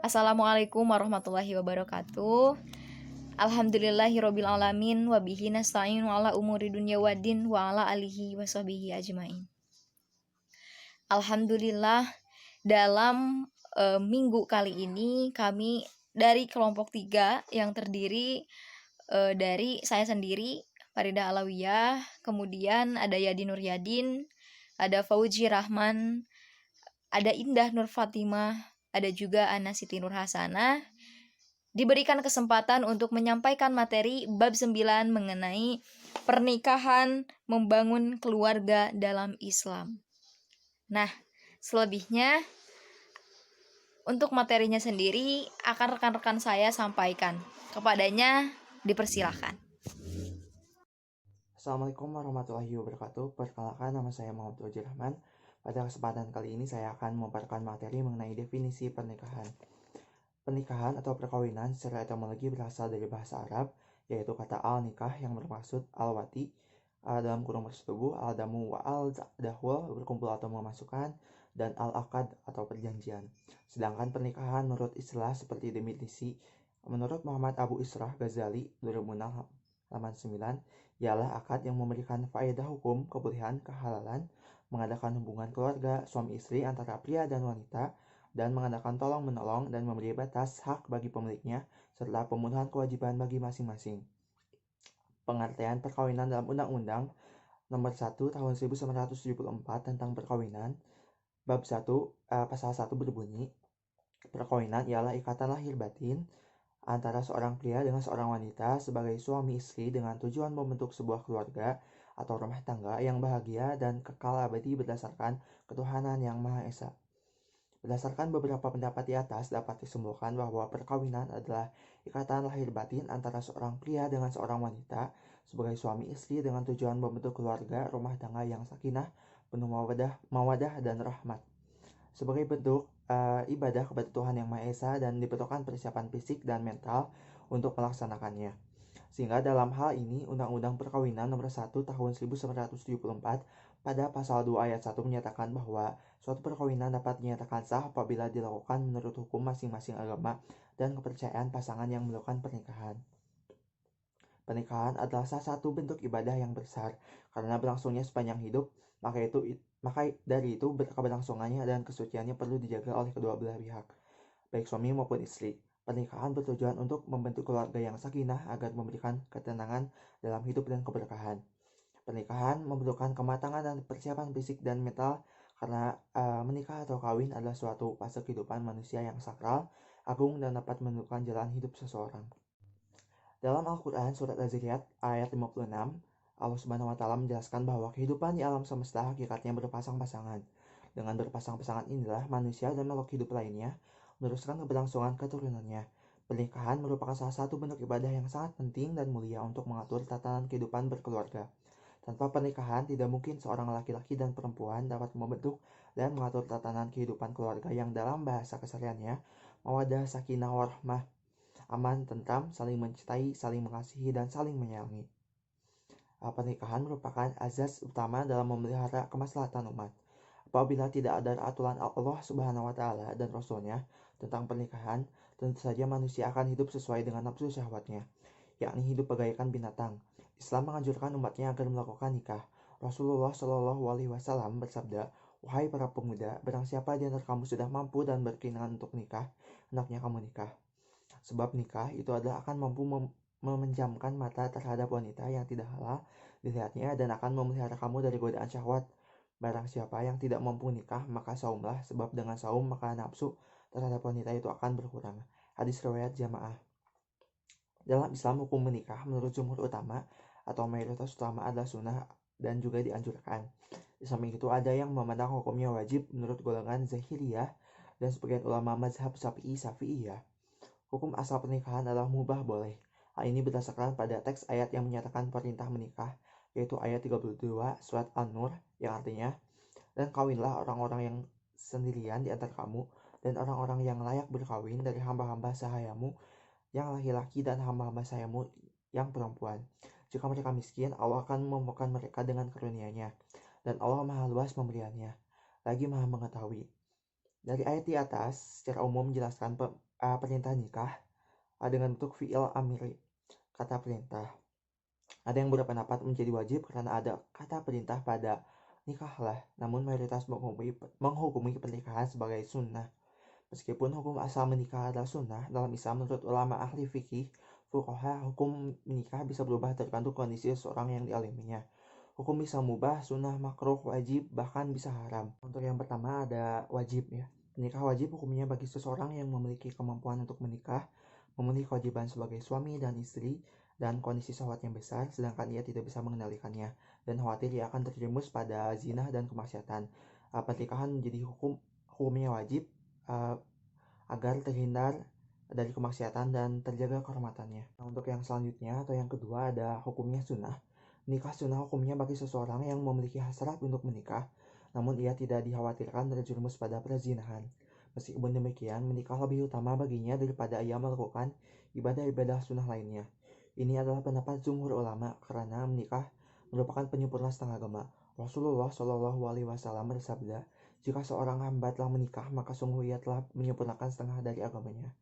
Assalamualaikum warahmatullahi wabarakatuh. Alhamdulillahirabbil alamin wa bihi nasta'inu ala umuri dunya waddin wa ala alihi washabihi ajmain. Alhamdulillah dalam minggu kali ini kami dari kelompok 3 yang terdiri dari saya sendiri Farida Alawiyah, kemudian ada Yadi Nur Yadin, ada Fauji Rahman, ada Indah Nur Fatimah, ada juga Ana Siti Nur Hasanah, diberikan kesempatan untuk menyampaikan materi bab 9 mengenai pernikahan membangun keluarga dalam Islam. Nah, selebihnya untuk materinya sendiri akan rekan-rekan saya sampaikan. Kepadanya dipersilakan. Assalamualaikum warahmatullahi wabarakatuh. Perkenalkan, nama saya Muhammad Fauji Rahman. Pada kesempatan kali ini saya akan memaparkan materi mengenai definisi pernikahan. Pernikahan atau perkawinan secara etimologi berasal dari bahasa Arab, yaitu kata al-nikah yang bermaksud al-wati, dalam kurung bersetubuh, al-damu wa al-dahwal, berkumpul atau memasukkan, dan al-akad atau perjanjian. Sedangkan pernikahan menurut istilah seperti definisi menurut Muhammad Abu Israh Ghazali 2006 halaman 9, ialah akad yang memberikan faedah hukum, kebolehan, kehalalan, mengadakan hubungan keluarga, suami istri antara pria dan wanita, dan mengadakan tolong-menolong dan memberi batas hak bagi pemiliknya, serta pemenuhan kewajiban bagi masing-masing. Pengertian perkawinan dalam Undang-Undang Nomor 1 Tahun 1974 tentang perkawinan, Bab 1, Pasal 1 berbunyi, perkawinan ialah ikatan lahir batin antara seorang pria dengan seorang wanita sebagai suami istri dengan tujuan membentuk sebuah keluarga atau rumah tangga yang bahagia dan kekal abadi berdasarkan ketuhanan yang Maha Esa. Berdasarkan beberapa pendapat di atas, dapat disimpulkan bahwa perkawinan adalah ikatan lahir batin antara seorang pria dengan seorang wanita sebagai suami istri dengan tujuan membentuk keluarga rumah tangga yang sakinah, penuh mawadah dan rahmat. Sebagai bentuk ibadah kepada Tuhan Yang Maha Esa dan dibutuhkan persiapan fisik dan mental untuk melaksanakannya. Sehingga dalam hal ini Undang-Undang Perkawinan Nomor 1 Tahun 1974 pada pasal 2 ayat 1 menyatakan bahwa suatu perkawinan dapat dinyatakan sah apabila dilakukan menurut hukum masing-masing agama dan kepercayaan pasangan yang melakukan pernikahan. Pernikahan adalah salah satu bentuk ibadah yang besar karena berlangsungnya sepanjang hidup, maka dari itu keberlangsungannya dan kesuciannya perlu dijaga oleh kedua belah pihak, baik suami maupun istri. Pernikahan bertujuan untuk membentuk keluarga yang sakinah agar memberikan ketenangan dalam hidup dan keberkahan. Pernikahan memerlukan kematangan dan persiapan fisik dan mental karena menikah atau kawin adalah suatu fase kehidupan manusia yang sakral, agung, dan dapat menentukan jalan hidup seseorang. Dalam Al-Quran Surat Az-Zariyat ayat 56, Allah Subhanahu wa Ta'ala menjelaskan bahwa kehidupan di alam semesta hakikatnya berpasang-pasangan. Dengan berpasang-pasangan inilah manusia dan makhluk hidup lainnya meneruskan keberlangsungan keturunannya. Pernikahan merupakan salah satu bentuk ibadah yang sangat penting dan mulia untuk mengatur tatanan kehidupan berkeluarga. Tanpa pernikahan, tidak mungkin seorang laki-laki dan perempuan dapat membentuk dan mengatur tatanan kehidupan keluarga yang dalam bahasa kesehariannya mawaddah, sakinah, warahmah, aman, tentram, saling mencintai, saling mengasihi, dan saling menyayangi. Pernikahan merupakan azas utama dalam memelihara kemaslahatan umat. Apabila tidak ada aturan Allah Subhanahu wa Ta'ala dan Rasulnya tentang pernikahan, tentu saja manusia akan hidup sesuai dengan nafsu syahwatnya, yakni hidup bagaikan binatang. Islam menganjurkan umatnya agar melakukan nikah. Rasulullah Shallallahu Alaihi Wasallam bersabda, "Wahai para pemuda, barang siapa di antara kamu sudah mampu dan berkeinginan untuk nikah, hendaknya kamu nikah. Sebab nikah itu adalah akan mampu memenjamkan mata terhadap wanita yang tidak halal dilihatnya dan akan memelihara kamu dari godaan syahwat. Barang siapa yang tidak mampu nikah, maka saumlah, sebab dengan saum maka nafsu terhadap wanita itu akan berkurang." Hadis riwayat Jamaah. Dalam Islam, hukum menikah menurut jumhur utama atau mayoritas utama adalah sunnah dan juga dianjurkan. Di samping itu ada yang memandang hukumnya wajib menurut golongan Zahiriyah dan sebagian ulama mazhab Syafi'iyah. Hukum asal pernikahan adalah mubah boleh. Hal ini berdasarkan pada teks ayat yang menyatakan perintah menikah, yaitu ayat 32 surat An-Nur yang artinya, "Dan kawinlah orang-orang yang sendirian di antara kamu dan orang-orang yang layak berkawin dari hamba-hamba sahayamu yang laki-laki dan hamba-hamba sahayamu yang perempuan. Jika mereka miskin, Allah akan memampukan mereka dengan karunia-Nya, dan Allah Maha luas pemberiannya, lagi Maha mengetahui." Dari ayat di atas, secara umum menjelaskan perintah nikah dengan bentuk fi'il amri, kata perintah. Ada yang berpendapat menjadi wajib karena ada kata perintah pada nikahlah, namun mayoritas menghukumi pernikahan sebagai sunnah. Meskipun hukum asal menikah adalah sunnah, dalam Islam menurut ulama ahli fikih, fuqaha, hukum menikah bisa berubah tergantung kondisi seseorang yang dialaminya. Hukum bisa mubah, sunnah, makruh, wajib, bahkan bisa haram. Untuk yang pertama ada wajib ya. Menikah wajib hukumnya bagi seseorang yang memiliki kemampuan untuk menikah, memenuhi kewajiban sebagai suami dan istri, dan kondisi syahwat yang besar, sedangkan ia tidak bisa mengendalikannya, dan khawatir ia akan terjerumus pada zina dan kemaksiatan. Pernikahan menjadi hukumnya wajib agar terhindar dari kemaksiatan dan terjaga kehormatannya. Nah, untuk yang selanjutnya atau yang kedua ada hukumnya sunnah. Nikah sunnah hukumnya bagi seseorang yang memiliki hasrat untuk menikah, namun ia tidak dikhawatirkan terjerumus pada perzinahan. Meskipun demikian, menikah lebih utama baginya daripada ia melakukan ibadah-ibadah sunnah lainnya. Ini adalah pendapat jumhur ulama karena menikah merupakan penyempurna setengah agama. Rasulullah Shallallahu Alaihi Wasallam bersabda, jika seorang hamba telah menikah, maka sungguh ia telah menyempurnakan setengah dari agamanya.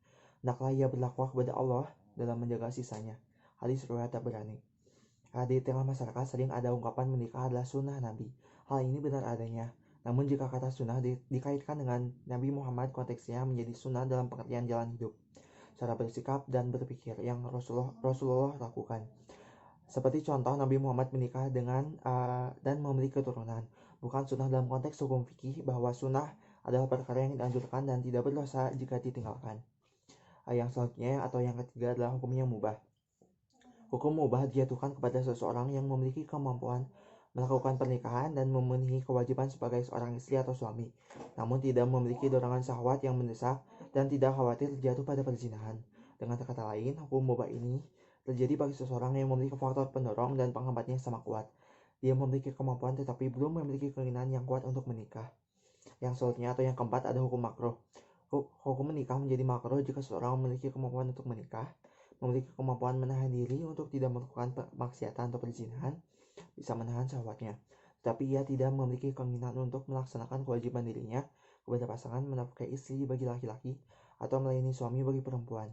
Hendaklah ia bertakwa kepada Allah dalam menjaga sisanya. Hadis riwayat Tabrani. Di tengah masyarakat sering ada ungkapan menikah adalah sunnah Nabi. Hal ini benar adanya. Namun jika kata sunnah dikaitkan dengan Nabi Muhammad, konteksnya menjadi sunnah dalam pengertian jalan hidup, cara bersikap dan berpikir yang Rasulullah lakukan. Seperti contoh Nabi Muhammad menikah dengan dan memiliki keturunan. Bukan sunnah dalam konteks hukum fikih bahwa sunnah adalah perkara yang dianjurkan dan tidak berdosa jika ditinggalkan. Yang selanjutnya atau yang ketiga adalah hukum yang mubah. Hukum mubah dijatuhkan kepada seseorang yang memiliki kemampuan melakukan pernikahan dan memenuhi kewajiban sebagai seorang istri atau suami, namun tidak memiliki dorongan syahwat yang mendesak dan tidak khawatir jatuh pada perzinahan. Dengan kata lain, hukum mubah ini terjadi bagi seseorang yang memiliki faktor pendorong dan penghambatnya sama kuat. Dia memiliki kemampuan tetapi belum memiliki keinginan yang kuat untuk menikah. Yang selanjutnya atau yang keempat ada hukum makruh. Hukum menikah menjadi makruh jika seseorang memiliki kemampuan untuk menikah, memiliki kemampuan menahan diri untuk tidak melakukan maksiatan atau perzinahan, bisa menahan syahwatnya, tetapi ia tidak memiliki keinginan untuk melaksanakan kewajiban dirinya kepada pasangan menafkahi istri bagi laki-laki atau melayani suami bagi perempuan.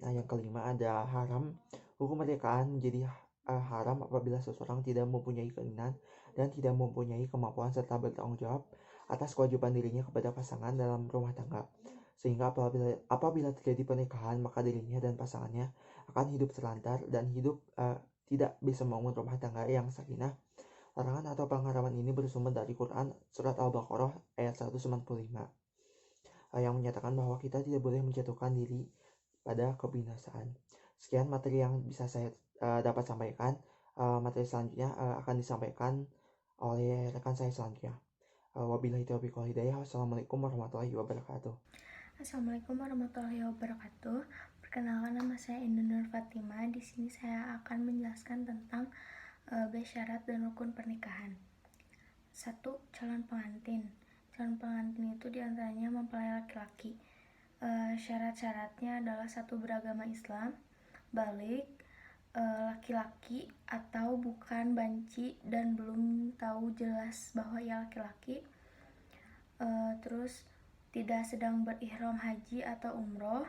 Nah, yang kelima ada haram. Hukum pernikahan menjadi haram apabila seseorang tidak mempunyai keinginan dan tidak mempunyai kemampuan serta bertanggung jawab atas kewajiban dirinya kepada pasangan dalam rumah tangga. Sehingga apabila terjadi pernikahan, maka dirinya dan pasangannya akan hidup terlantar dan hidup tidak bisa membangun rumah tangga yang sakinah. Larangan atau pengharaman ini bersumber dari Quran surat Al-Baqarah ayat 195 yang menyatakan bahwa kita tidak boleh menjatuhkan diri pada kebinasaan. Sekian materi yang bisa saya dapat sampaikan. Materi selanjutnya akan disampaikan oleh rekan saya selanjutnya. Wabillahi taufiq wal hidayah. Wassalamualaikum warahmatullahi wabarakatuh. Assalamualaikum warahmatullahi wabarakatuh. Perkenalkan, nama saya Indah Nur Fatima. Di sini saya akan menjelaskan tentang syarat dan rukun pernikahan. 1. Calon pengantin. Calon pengantin itu diantaranya mempelai laki-laki. Syarat-syaratnya adalah 1. Beragama Islam, balik, laki-laki atau bukan banci dan belum tahu jelas bahwa ia laki-laki. Terus tidak sedang berihram haji atau umroh,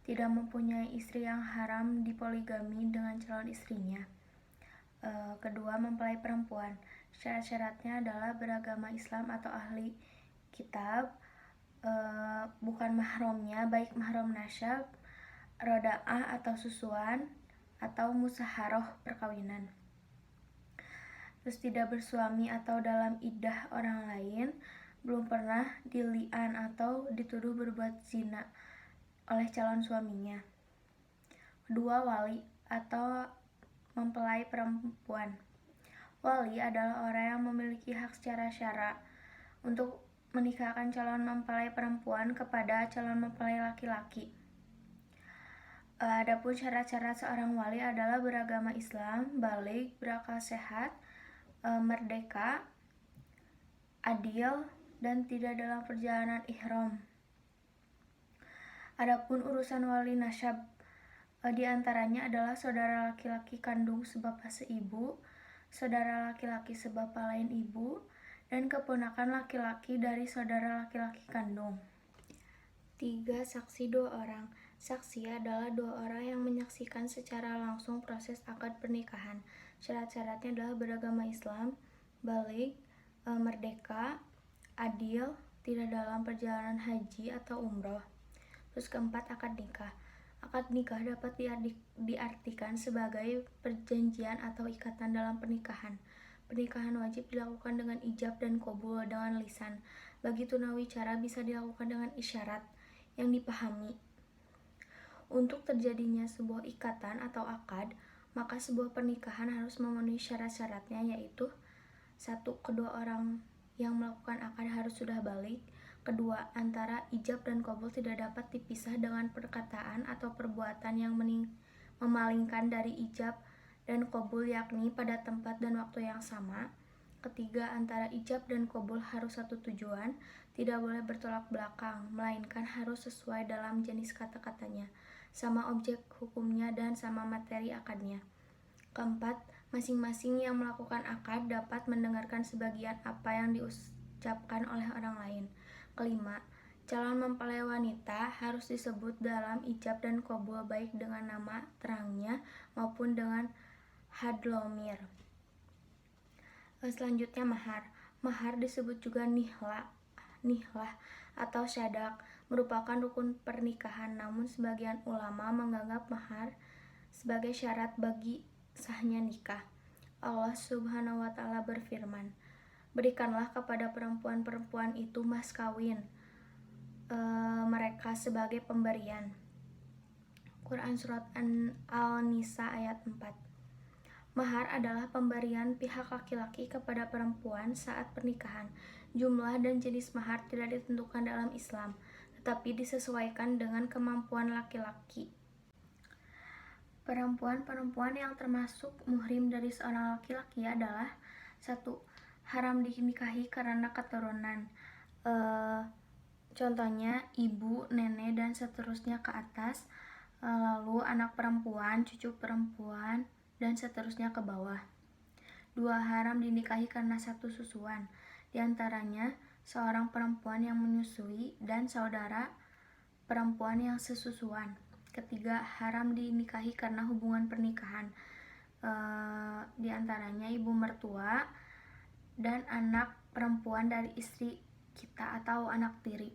tidak mempunyai istri yang haram dipoligami dengan calon istrinya. Kedua, mempelai perempuan. Syarat-syaratnya adalah beragama Islam atau ahli kitab, bukan mahramnya, baik mahram nasyab, rodaah atau susuan, atau musaharoh perkawinan. Terus tidak bersuami atau dalam iddah orang lain, belum pernah dili'an atau dituduh berbuat zina oleh calon suaminya. Kedua, wali atau mempelai perempuan. Wali adalah orang yang memiliki hak secara syara untuk menikahkan calon mempelai perempuan kepada calon mempelai laki-laki. Adapun syarat-syarat seorang wali adalah beragama Islam, balik, berakal sehat, merdeka, adil, dan tidak dalam perjalanan ihram. Adapun urusan wali nasyab, diantaranya adalah saudara laki-laki kandung sebapak seibu, saudara laki-laki sebapak lain ibu, dan keponakan laki-laki dari saudara laki-laki kandung. 3. Saksi 2 orang. Saksi adalah 2 orang yang menyaksikan secara langsung proses akad pernikahan. Syarat-syaratnya adalah beragama Islam, baligh, merdeka, adil, tidak dalam perjalanan haji atau umroh. Terus keempat, akad nikah. Akad nikah dapat diartikan sebagai perjanjian atau ikatan dalam pernikahan. Pernikahan wajib dilakukan dengan ijab dan qabul dengan lisan. Bagi tunawicara bisa dilakukan dengan isyarat yang dipahami. Untuk terjadinya sebuah ikatan atau akad, maka sebuah pernikahan harus memenuhi syarat-syaratnya, yaitu 1. Kedua orang yang melakukan akad harus sudah baligh. 2. Antara ijab dan qabul tidak dapat dipisah dengan perkataan atau perbuatan yang memalingkan dari ijab dan qabul, yakni pada tempat dan waktu yang sama. 3. Antara ijab dan qabul harus satu tujuan, tidak boleh bertolak belakang, melainkan harus sesuai dalam jenis kata-katanya, sama objek hukumnya dan sama materi akadnya. 4. Masing-masing yang melakukan akad dapat mendengarkan sebagian apa yang diucapkan oleh orang lain. 5. Calon mempelai wanita harus disebut dalam ijab dan qabul baik dengan nama terangnya maupun dengan hadlomir. Selanjutnya mahar. Mahar disebut juga nihlah atau syadak, merupakan rukun pernikahan, namun sebagian ulama menganggap mahar sebagai syarat bagi sahnya nikah. Allah Subhanahu wa Ta'ala berfirman, berikanlah kepada perempuan-perempuan itu mas kawin mereka sebagai pemberian. Quran Surat An-Nisa ayat 4. Mahar adalah pemberian pihak laki-laki kepada perempuan saat pernikahan. Jumlah dan jenis mahar tidak ditentukan dalam Islam, tetapi disesuaikan dengan kemampuan laki-laki. Perempuan-perempuan yang termasuk muhrim dari seorang laki-laki adalah 1. Haram dinikahi karena keturunan. Contohnya ibu, nenek, dan seterusnya ke atas. Lalu anak perempuan, cucu perempuan, dan seterusnya ke bawah. 2. Haram dinikahi karena satu susuan, diantaranya seorang perempuan yang menyusui dan saudara perempuan yang sesusuan. 3. Haram dinikahi karena hubungan pernikahan, diantaranya ibu mertua dan anak perempuan dari istri kita atau anak tiri.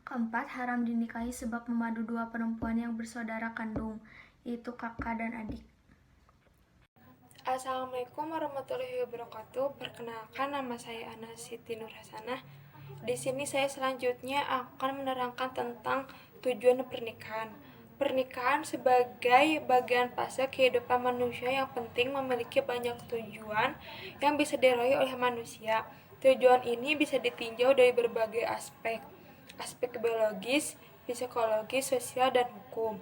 4. Haram dinikahi sebab memadu dua perempuan yang bersaudara kandung, yaitu kakak dan adik. Assalamualaikum warahmatullahi wabarakatuh. Perkenalkan, nama saya Ana Siti Nur Hasanah. Di sini saya selanjutnya akan menerangkan tentang tujuan pernikahan. Pernikahan sebagai bagian fase kehidupan manusia yang penting memiliki banyak tujuan yang bisa diraih oleh manusia. Tujuan ini bisa ditinjau dari berbagai aspek biologis, psikologis, sosial, dan hukum.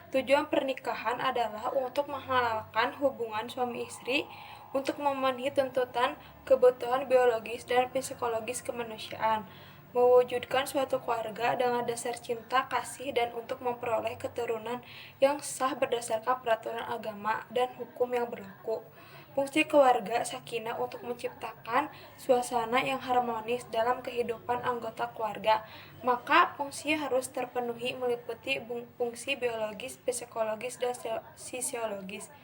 Tujuan pernikahan adalah untuk menghalalkan hubungan suami istri untuk memenuhi tuntutan kebutuhan biologis dan psikologis kemanusiaan, mewujudkan suatu keluarga dengan dasar cinta, kasih, dan untuk memperoleh keturunan yang sah berdasarkan peraturan agama dan hukum yang berlaku. Fungsi keluarga sakinah untuk menciptakan suasana yang harmonis dalam kehidupan anggota keluarga. Maka fungsi harus terpenuhi meliputi fungsi biologis, psikologis, dan sosiologis.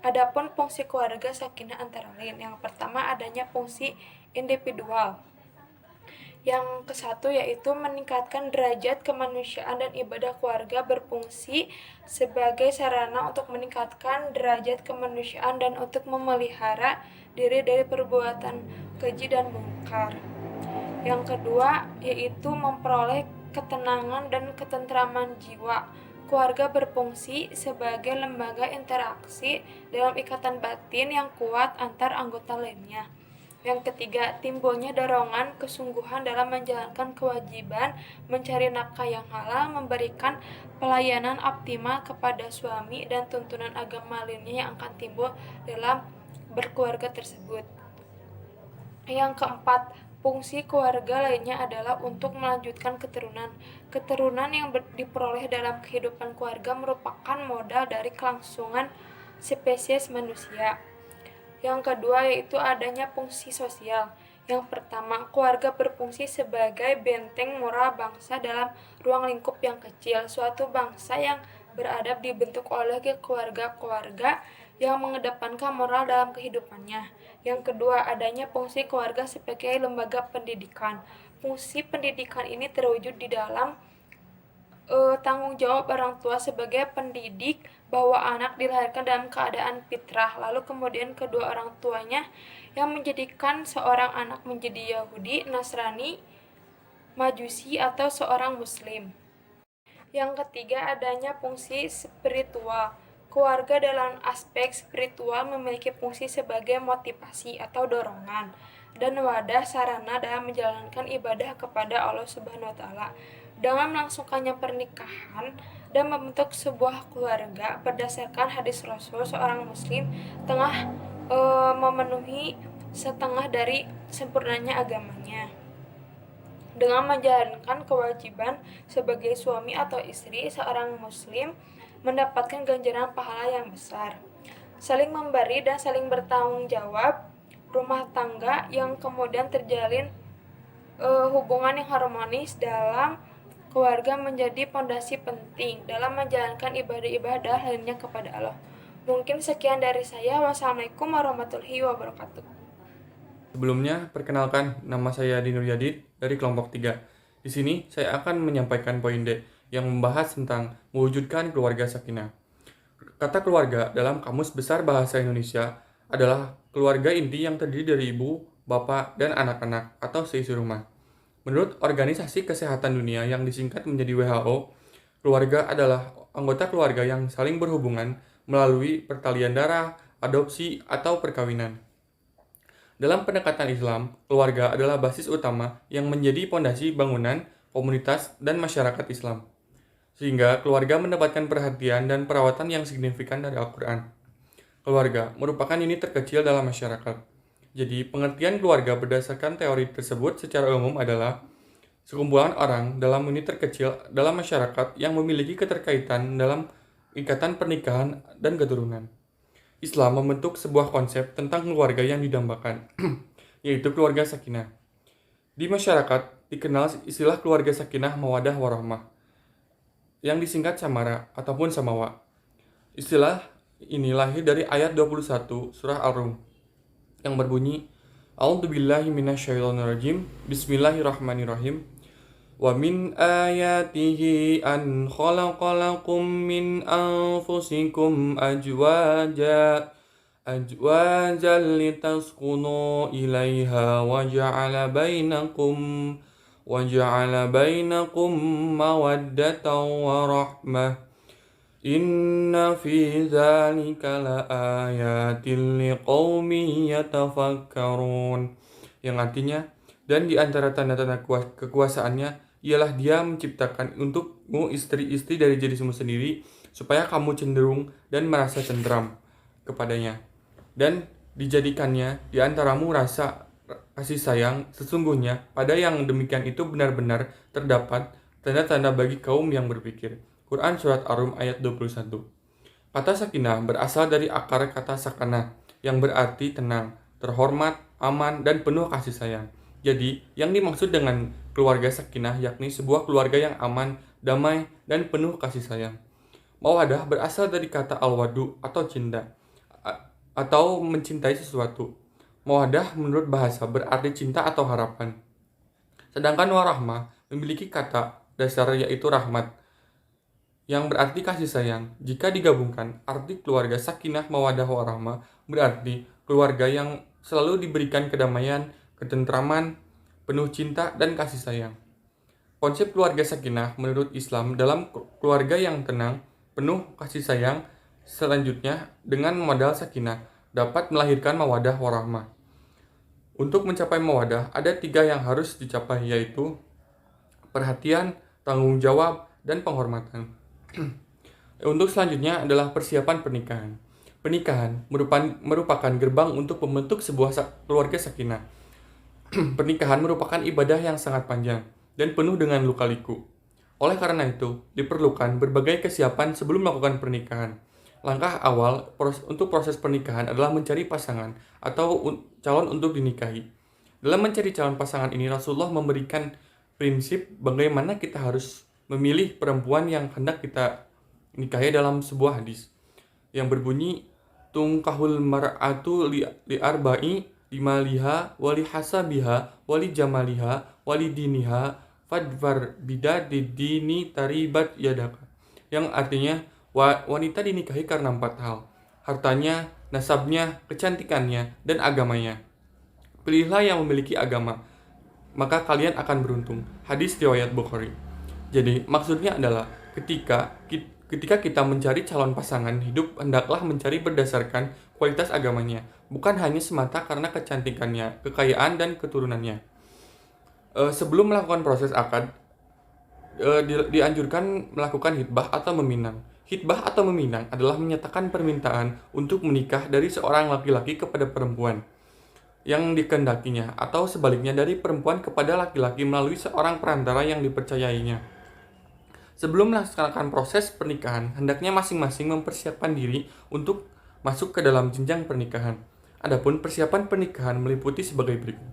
Adapun fungsi keluarga sakinah antara lain, yang pertama adanya fungsi individual. Yang ke-1 yaitu meningkatkan derajat kemanusiaan dan ibadah keluarga berfungsi sebagai sarana untuk meningkatkan derajat kemanusiaan dan untuk memelihara diri dari perbuatan keji dan mungkar. Yang kedua yaitu memperoleh ketenangan dan ketentraman jiwa. Keluarga berfungsi sebagai lembaga interaksi dalam ikatan batin yang kuat antar anggota lainnya. Yang ketiga, timbulnya dorongan kesungguhan dalam menjalankan kewajiban mencari nafkah yang halal, memberikan pelayanan optimal kepada suami, dan tuntunan agama lainnya yang akan timbul dalam berkeluarga tersebut. Yang keempat, fungsi keluarga lainnya adalah untuk melanjutkan keturunan. Keturunan yang diperoleh dalam kehidupan keluarga merupakan modal dari kelangsungan spesies manusia. Yang kedua yaitu adanya fungsi sosial. Yang pertama, keluarga berfungsi sebagai benteng moral bangsa dalam ruang lingkup yang kecil. Suatu bangsa yang beradab dibentuk oleh keluarga-keluarga yang mengedepankan moral dalam kehidupannya. Yang kedua, adanya fungsi keluarga sebagai lembaga pendidikan. Fungsi pendidikan ini terwujud di dalam tanggung jawab orang tua sebagai pendidik bahwa anak dilahirkan dalam keadaan fitrah, lalu kemudian kedua orang tuanya yang menjadikan seorang anak menjadi Yahudi, Nasrani, Majusi, atau seorang Muslim. Yang ketiga, adanya fungsi spiritual. Keluarga dalam aspek spiritual memiliki fungsi sebagai motivasi atau dorongan dan wadah sarana dalam menjalankan ibadah kepada Allah Subhanahu wa taala. Dengan melangsungkannya pernikahan dan membentuk sebuah keluarga berdasarkan hadis Rasul, seorang muslim tengah memenuhi setengah dari sempurnanya agamanya. Dengan menjalankan kewajiban sebagai suami atau istri, seorang muslim mendapatkan ganjaran pahala yang besar. Saling memberi dan saling bertanggung jawab rumah tangga yang kemudian terjalin hubungan yang harmonis dalam keluarga menjadi fondasi penting dalam menjalankan ibadah-ibadah lainnya kepada Allah. Mungkin sekian dari saya. Wassalamualaikum warahmatullahi wabarakatuh. Sebelumnya, perkenalkan, nama saya Dinur Yadid dari kelompok 3. Di sini, saya akan menyampaikan poin D yang membahas tentang mewujudkan keluarga sakinah. Kata keluarga dalam Kamus Besar Bahasa Indonesia adalah keluarga inti yang terdiri dari ibu, bapak, dan anak-anak atau seisi rumah. Menurut Organisasi Kesehatan Dunia yang disingkat menjadi WHO, keluarga adalah anggota keluarga yang saling berhubungan melalui pertalian darah, adopsi, atau perkawinan. Dalam pendekatan Islam, keluarga adalah basis utama yang menjadi fondasi bangunan, komunitas, dan masyarakat Islam. Sehingga keluarga mendapatkan perhatian dan perawatan yang signifikan dari Al-Quran. Keluarga merupakan unit terkecil dalam masyarakat. Jadi, pengertian keluarga berdasarkan teori tersebut secara umum adalah sekumpulan orang dalam unit terkecil dalam masyarakat yang memiliki keterkaitan dalam ikatan pernikahan dan keturunan. Islam membentuk sebuah konsep tentang keluarga yang didambakan, yaitu keluarga sakinah. Di masyarakat dikenal istilah keluarga sakinah mawadah warahmah, yang disingkat samara ataupun samawa. Istilah ini lahir dari ayat 21 surah Ar-Rum yang berbunyi, A'udzubillahi minasyaitonirrajim, Bismillahirrahmanirrahim. Wa min ayatihi an khalaqalakum min anfusikum azwajan litaskunu ilaiha wa ja'ala bainakum mawaddatan wa rahmah. Inna fi dzalika laayatin liqaumin yatafakkarun. Yang artinya, dan di antara tanda-tanda kekuasaannya ialah Dia menciptakan untukmu istri-istri dari jenismu sendiri supaya kamu cenderung dan merasa tentram kepadanya, dan dijadikannya di antaramu rasa kasih sayang. Sesungguhnya pada yang demikian itu benar-benar terdapat tanda-tanda bagi kaum yang berpikir. Quran Surat Ar-Rum ayat 21. Kata sakinah berasal dari akar kata sakana yang berarti tenang, terhormat, aman, dan penuh kasih sayang. Jadi, yang dimaksud dengan keluarga sakinah yakni sebuah keluarga yang aman, damai, dan penuh kasih sayang. Mawadah berasal dari kata al-wadu atau cinta, atau mencintai sesuatu. Mawadah menurut bahasa berarti cinta atau harapan. Sedangkan warahmah memiliki kata dasar yaitu rahmat, yang berarti kasih sayang. Jika digabungkan, arti keluarga sakinah mawadah warahmah berarti keluarga yang selalu diberikan kedamaian, ketentraman, penuh cinta, dan kasih sayang. Konsep keluarga sakinah menurut Islam dalam keluarga yang tenang, penuh kasih sayang, selanjutnya dengan modal sakinah dapat melahirkan mawadah warahmah. Untuk mencapai mawadah, ada 3 yang harus dicapai, yaitu perhatian, tanggung jawab, dan penghormatan. Untuk selanjutnya adalah persiapan pernikahan. Pernikahan merupakan gerbang untuk membentuk sebuah keluarga sakinah. Pernikahan merupakan ibadah yang sangat panjang dan penuh dengan luka-liku. Oleh karena itu, diperlukan berbagai kesiapan sebelum melakukan pernikahan. Langkah awal untuk proses pernikahan adalah mencari pasangan atau calon untuk dinikahi. Dalam mencari calon pasangan ini, Rasulullah memberikan prinsip bagaimana kita harus memilih perempuan yang hendak kita nikahi dalam sebuah hadis yang berbunyi tungkahul mar'atu li arba'i limaliha wali hasabiha wali jamaliha wali diniha fadvar bidadidini taribat yadaka, yang artinya wanita dinikahi karena 4 hal: hartanya, nasabnya, kecantikannya, dan agamanya. Pilihlah yang memiliki agama, maka kalian akan beruntung. Hadis riwayat Bukhari. Jadi maksudnya adalah ketika kita mencari calon pasangan hidup, hendaklah mencari berdasarkan kualitas agamanya, bukan hanya semata karena kecantikannya, kekayaan, dan keturunannya. Sebelum melakukan proses akad, dianjurkan melakukan hitbah atau meminang. Hitbah atau meminang adalah menyatakan permintaan untuk menikah dari seorang laki-laki kepada perempuan yang dikehendakinya, atau sebaliknya dari perempuan kepada laki-laki melalui seorang perantara yang dipercayainya. Sebelum melaksanakan proses pernikahan, hendaknya masing-masing mempersiapkan diri untuk masuk ke dalam jenjang pernikahan. Adapun persiapan pernikahan meliputi sebagai berikut.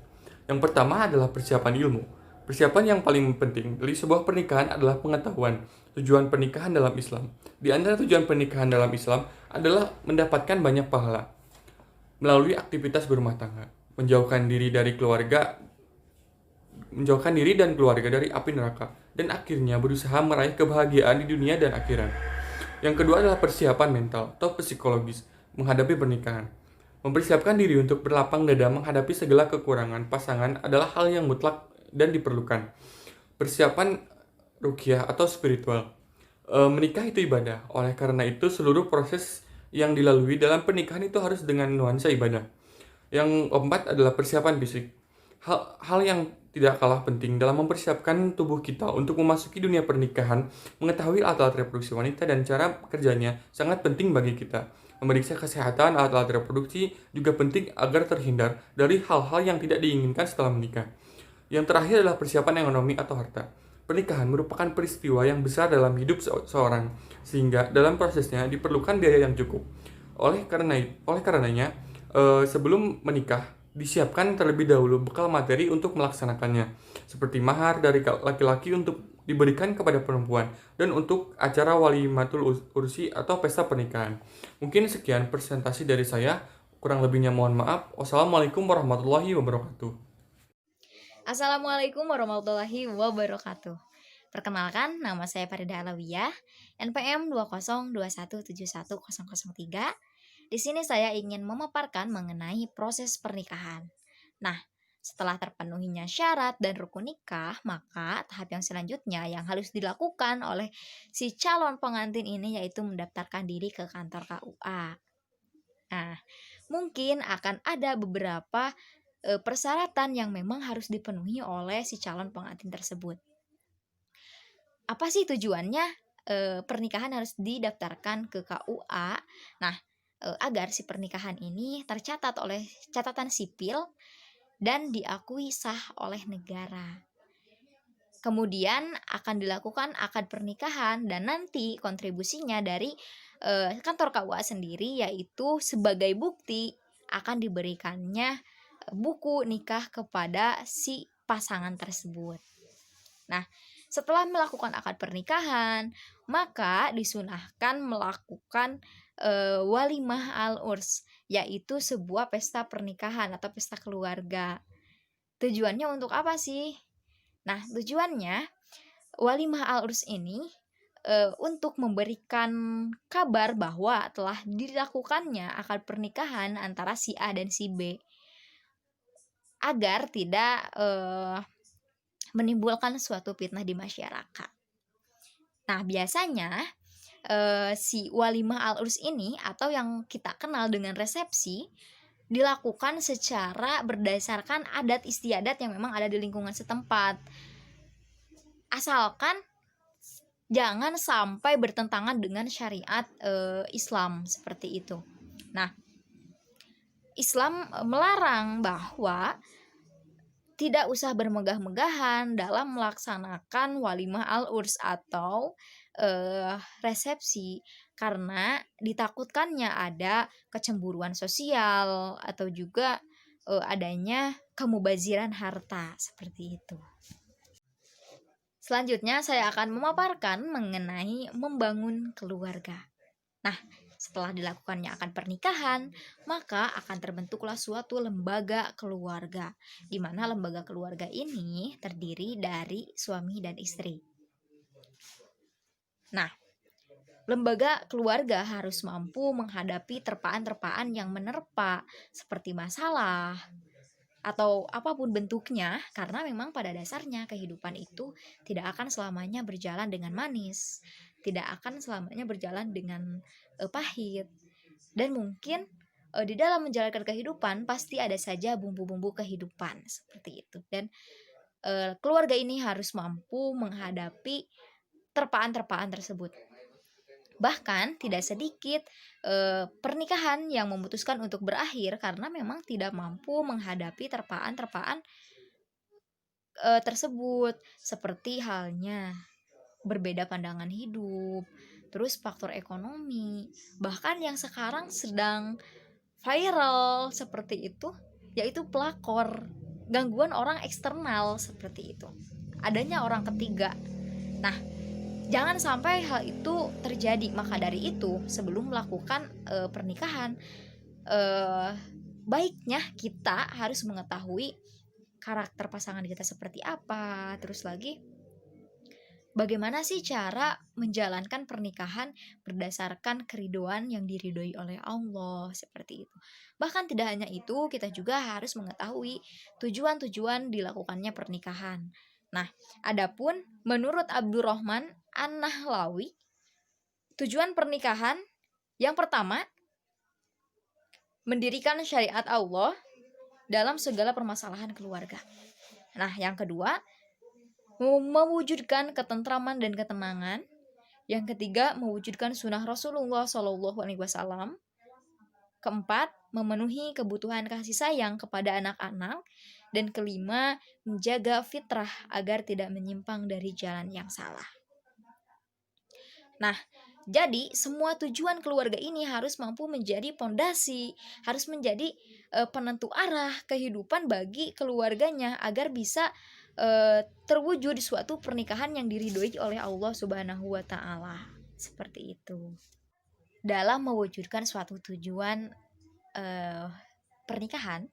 Yang pertama adalah persiapan ilmu. Persiapan yang paling penting dari sebuah pernikahan adalah pengetahuan tujuan pernikahan dalam Islam. Di antara tujuan pernikahan dalam Islam adalah mendapatkan banyak pahala melalui aktivitas berumah tangga, menjauhkan diri dan keluarga dari api neraka, dan akhirnya berusaha meraih kebahagiaan di dunia dan akhirat. Yang kedua adalah persiapan mental atau psikologis menghadapi pernikahan. Mempersiapkan diri untuk berlapang dada menghadapi segala kekurangan pasangan adalah hal yang mutlak dan diperlukan. Persiapan ruqyah atau spiritual. Menikah itu ibadah. Oleh karena itu, seluruh proses yang dilalui dalam pernikahan itu harus dengan nuansa ibadah. Yang keempat adalah persiapan fisik. Hal yang tidak kalah penting dalam mempersiapkan tubuh kita untuk memasuki dunia pernikahan, mengetahui alat-alat reproduksi wanita dan cara kerjanya sangat penting bagi kita. Memeriksa kesehatan alat-alat reproduksi juga penting agar terhindar dari hal-hal yang tidak diinginkan setelah menikah. Yang terakhir adalah persiapan ekonomi atau harta. Pernikahan merupakan peristiwa yang besar dalam hidup seorang, sehingga dalam prosesnya diperlukan biaya yang cukup. Oleh karenanya, sebelum menikah, disiapkan terlebih dahulu bekal materi untuk melaksanakannya, seperti mahar dari laki-laki untuk diberikan kepada perempuan, dan untuk acara walimatul ursi atau pesta pernikahan. Mungkin sekian presentasi dari saya, kurang lebihnya mohon maaf. Wassalamualaikum warahmatullahi wabarakatuh. Assalamualaikum warahmatullahi wabarakatuh. Perkenalkan, nama saya Farida Alawiyah, NPM 202171003. Di sini saya ingin memaparkan mengenai proses pernikahan. Nah, setelah terpenuhinya syarat dan rukun nikah, maka tahap yang selanjutnya yang harus dilakukan oleh si calon pengantin ini yaitu mendaftarkan diri ke kantor KUA. Nah, mungkin akan ada beberapa persyaratan yang memang harus dipenuhi oleh si calon pengantin tersebut. Apa sih tujuannya pernikahan harus didaftarkan ke KUA? Nah, agar si pernikahan ini tercatat oleh catatan sipil dan diakui sah oleh negara. Kemudian akan dilakukan akad pernikahan dan nanti kontribusinya dari kantor KUA sendiri, yaitu sebagai bukti akan diberikannya buku nikah kepada si pasangan tersebut. Nah, setelah melakukan akad pernikahan, maka disunahkan melakukan walimah al-urs, yaitu sebuah pesta pernikahan atau pesta keluarga. Tujuannya untuk apa sih? Nah, tujuannya walimah al-urs ini untuk memberikan kabar bahwa telah dilakukannya akad pernikahan antara si A dan si B, agar tidak menimbulkan suatu fitnah di masyarakat. Nah, biasanya si walimah al-urs ini atau yang kita kenal dengan resepsi dilakukan secara berdasarkan adat istiadat yang memang ada di lingkungan setempat. Asalkan jangan sampai bertentangan dengan syariat Islam seperti itu. Nah, Islam melarang bahwa tidak usah bermegah-megahan dalam melaksanakan walimah al-urs atau resepsi, karena ditakutkannya ada kecemburuan sosial atau juga adanya kemubaziran harta seperti itu. Selanjutnya saya akan memaparkan mengenai membangun keluarga. Nah, setelah dilakukannya akad pernikahan, maka akan terbentuklah suatu lembaga keluarga, di mana lembaga keluarga ini terdiri dari suami dan istri. Nah, lembaga keluarga harus mampu menghadapi terpaan-terpaan yang menerpa, seperti masalah, atau apapun bentuknya, karena memang pada dasarnya kehidupan itu tidak akan selamanya berjalan dengan manis, tidak akan selamanya berjalan dengan pahit, dan mungkin di dalam menjalankan kehidupan pasti ada saja bumbu-bumbu kehidupan seperti itu. Dan keluarga ini harus mampu menghadapi terpaan-terpaan tersebut. Bahkan tidak sedikit pernikahan yang memutuskan untuk berakhir karena memang tidak mampu menghadapi terpaan-terpaan tersebut, seperti halnya berbeda pandangan hidup, terus faktor ekonomi, bahkan yang sekarang sedang viral seperti itu, yaitu pelakor, gangguan orang eksternal seperti itu, adanya orang ketiga. Nah, jangan sampai hal itu terjadi. Maka dari itu, sebelum melakukan pernikahan, baiknya kita harus mengetahui karakter pasangan kita seperti apa. Terus lagi, bagaimana sih cara menjalankan pernikahan berdasarkan keridoan yang diridhoi oleh Allah, seperti itu. Bahkan tidak hanya itu, kita juga harus mengetahui tujuan-tujuan dilakukannya pernikahan. Nah, adapun menurut Abdurrahman An-Nahlawi, tujuan pernikahan yang pertama, mendirikan syariat Allah dalam segala permasalahan keluarga. Nah, yang kedua, mewujudkan ketentraman dan ketenangan. Yang ketiga, mewujudkan sunnah Rasulullah SAW. Keempat, memenuhi kebutuhan kasih sayang kepada anak-anak. Dan kelima, menjaga fitrah agar tidak menyimpang dari jalan yang salah. Nah, jadi semua tujuan keluarga ini harus mampu menjadi pondasi, harus menjadi penentu arah kehidupan bagi keluarganya agar bisa terwujud suatu pernikahan yang diridhoi oleh Allah Subhanahu wa taala. Seperti itu. Dalam mewujudkan suatu tujuan pernikahan,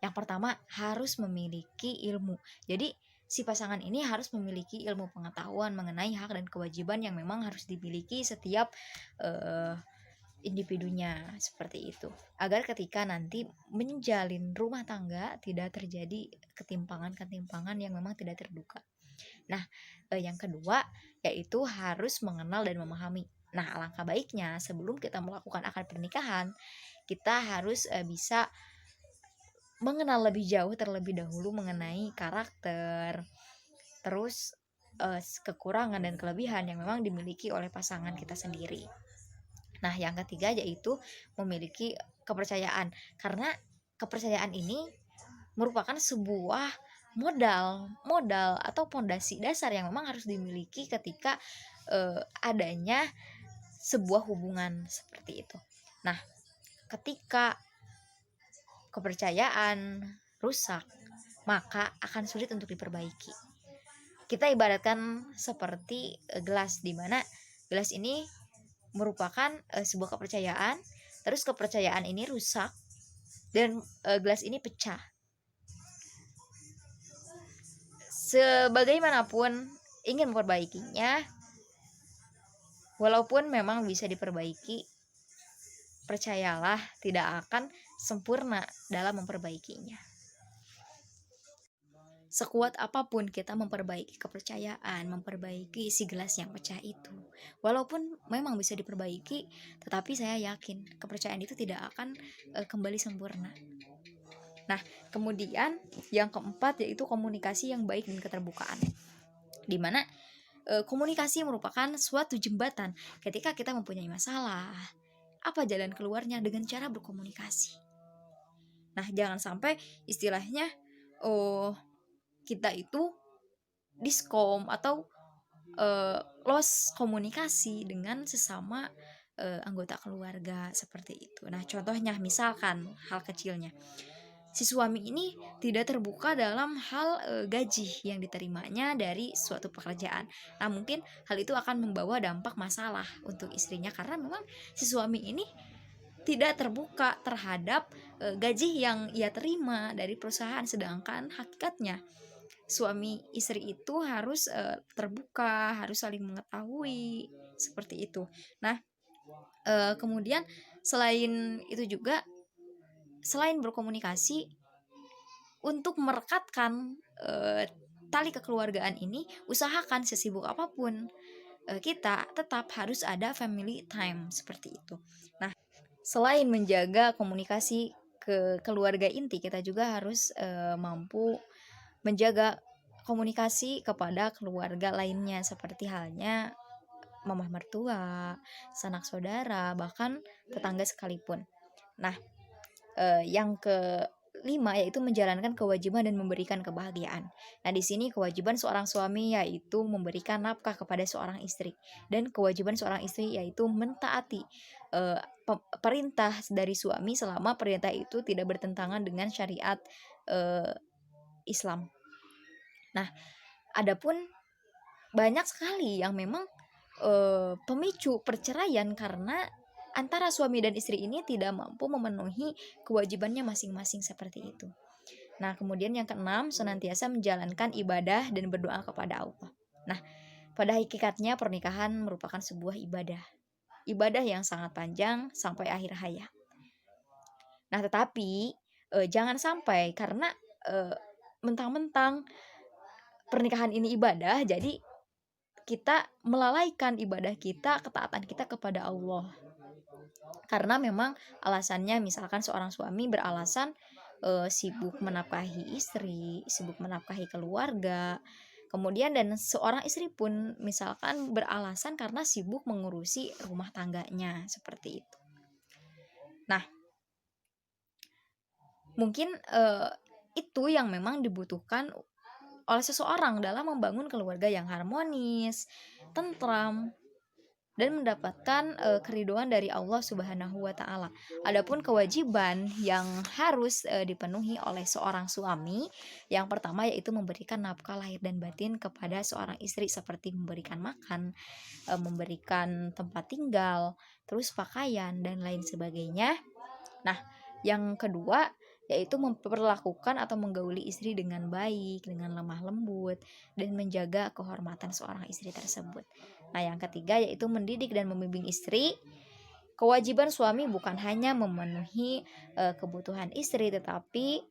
yang pertama harus memiliki ilmu. Jadi si pasangan ini harus memiliki ilmu pengetahuan mengenai hak dan kewajiban yang memang harus dimiliki setiap individunya, seperti itu. Agar ketika nanti menjalin rumah tangga tidak terjadi ketimpangan-ketimpangan yang memang tidak terduga. Nah, yang kedua yaitu harus mengenal dan memahami. Nah, alangkah baiknya sebelum kita melakukan akad pernikahan, kita harus bisa mengenal lebih jauh terlebih dahulu mengenai karakter, terus kekurangan dan kelebihan yang memang dimiliki oleh pasangan kita sendiri. Nah, yang ketiga yaitu memiliki kepercayaan, karena kepercayaan ini merupakan sebuah modal atau pondasi dasar yang memang harus dimiliki ketika adanya sebuah hubungan seperti itu. Nah, ketika kepercayaan rusak, maka akan sulit untuk diperbaiki. Kita ibaratkan seperti gelas, di mana gelas ini merupakan sebuah kepercayaan, terus kepercayaan ini rusak dan gelas ini pecah. Sebagaimanapun ingin memperbaikinya, walaupun memang bisa diperbaiki, percayalah tidak akan sempurna dalam memperbaikinya. Sekuat apapun kita memperbaiki kepercayaan, memperbaiki si gelas yang pecah itu, walaupun memang bisa diperbaiki, tetapi saya yakin kepercayaan itu tidak akan kembali sempurna. Nah, kemudian yang keempat yaitu komunikasi yang baik dan keterbukaan, di mana komunikasi merupakan suatu jembatan ketika kita mempunyai masalah. Apa jalan keluarnya? Dengan cara berkomunikasi. Nah, jangan sampai istilahnya kita itu diskom atau lost komunikasi dengan sesama anggota keluarga seperti itu. Nah, contohnya misalkan hal kecilnya, si suami ini tidak terbuka dalam hal gaji yang diterimanya dari suatu pekerjaan. Nah, mungkin hal itu akan membawa dampak masalah untuk istrinya karena memang si suami ini tidak terbuka terhadap gaji yang ia terima dari perusahaan, sedangkan hakikatnya suami istri itu harus terbuka, harus saling mengetahui seperti itu. Nah, kemudian selain itu juga, selain berkomunikasi untuk merekatkan tali kekeluargaan ini, usahakan sesibuk apapun kita tetap harus ada family time seperti itu. Nah, selain menjaga komunikasi ke keluarga inti, kita juga harus mampu menjaga komunikasi kepada keluarga lainnya seperti halnya mamah mertua, sanak saudara, bahkan tetangga sekalipun. Nah, yang kelima yaitu menjalankan kewajiban dan memberikan kebahagiaan. Nah, di sini kewajiban seorang suami yaitu memberikan nafkah kepada seorang istri, dan kewajiban seorang istri yaitu mentaati perintah dari suami selama perintah itu tidak bertentangan dengan syariat Islam. Nah, adapun banyak sekali yang memang pemicu perceraian karena antara suami dan istri ini tidak mampu memenuhi kewajibannya masing-masing seperti itu. Nah, kemudian yang keenam, senantiasa menjalankan ibadah dan berdoa kepada Allah. Nah, pada hakikatnya pernikahan merupakan sebuah ibadah. Ibadah yang sangat panjang sampai akhir hayat. Nah, tetapi jangan sampai karena mentang-mentang pernikahan ini ibadah, jadi kita melalaikan ibadah kita, ketaatan kita kepada Allah. Karena memang alasannya, misalkan seorang suami beralasan sibuk menafkahi istri, sibuk menafkahi keluarga. Kemudian dan seorang istri pun misalkan beralasan karena sibuk mengurusi rumah tangganya, seperti itu. Nah, mungkin itu yang memang dibutuhkan oleh seseorang dalam membangun keluarga yang harmonis, tentram, dan mendapatkan keridhaan dari Allah Subhanahu wa Ta'ala. Adapun kewajiban yang harus dipenuhi oleh seorang suami, yang pertama yaitu memberikan nafkah lahir dan batin kepada seorang istri, seperti memberikan makan, memberikan tempat tinggal, terus pakaian dan lain sebagainya. Nah, yang kedua yaitu memperlakukan atau menggauli istri dengan baik, dengan lemah lembut, dan menjaga kehormatan seorang istri tersebut. Nah, yang ketiga yaitu mendidik dan membimbing istri. Kewajiban suami bukan hanya memenuhi kebutuhan istri, tetapi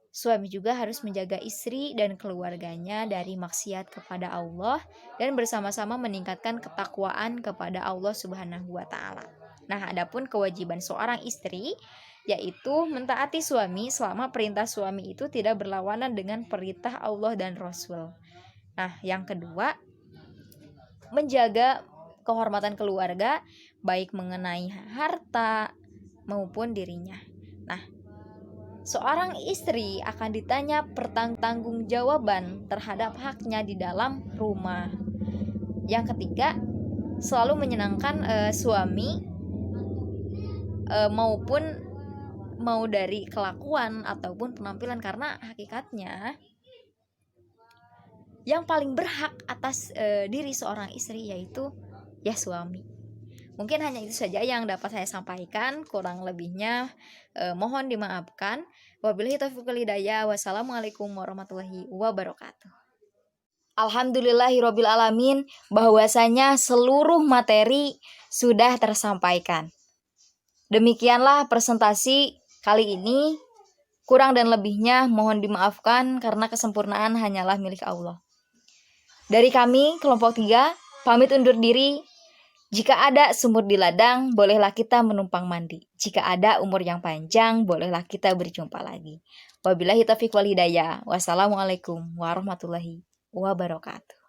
suami juga harus menjaga istri dan keluarganya dari maksiat kepada Allah dan bersama-sama meningkatkan ketakwaan kepada Allah Subhanahu wa Ta'ala. Nah, adapun kewajiban seorang istri yaitu mentaati suami selama perintah suami itu tidak berlawanan dengan perintah Allah dan Rasul. Nah, yang kedua, menjaga kehormatan keluarga baik mengenai harta maupun dirinya. Nah, seorang istri akan ditanya pertanggungjawaban terhadap haknya di dalam rumah. Yang ketiga, selalu menyenangkan suami maupun mau dari kelakuan ataupun penampilan, karena hakikatnya yang paling berhak atas diri seorang istri yaitu ya suami. Mungkin hanya itu saja yang dapat saya sampaikan, kurang lebihnya mohon dimaafkan. Wabillahi taufiq wal hidayah. Wassalamualaikum warahmatullahi wabarakatuh. Alhamdulillahirabbil alamin, bahwasanya seluruh materi sudah tersampaikan. Demikianlah presentasi kali ini. Kurang dan lebihnya mohon dimaafkan karena kesempurnaan hanyalah milik Allah. Dari kami kelompok 3 pamit undur diri. Jika ada sumur di ladang, bolehlah kita menumpang mandi. Jika ada umur yang panjang, bolehlah kita berjumpa lagi. Wabillahi taufiq wal hidayah. Wassalamualaikum warahmatullahi wabarakatuh.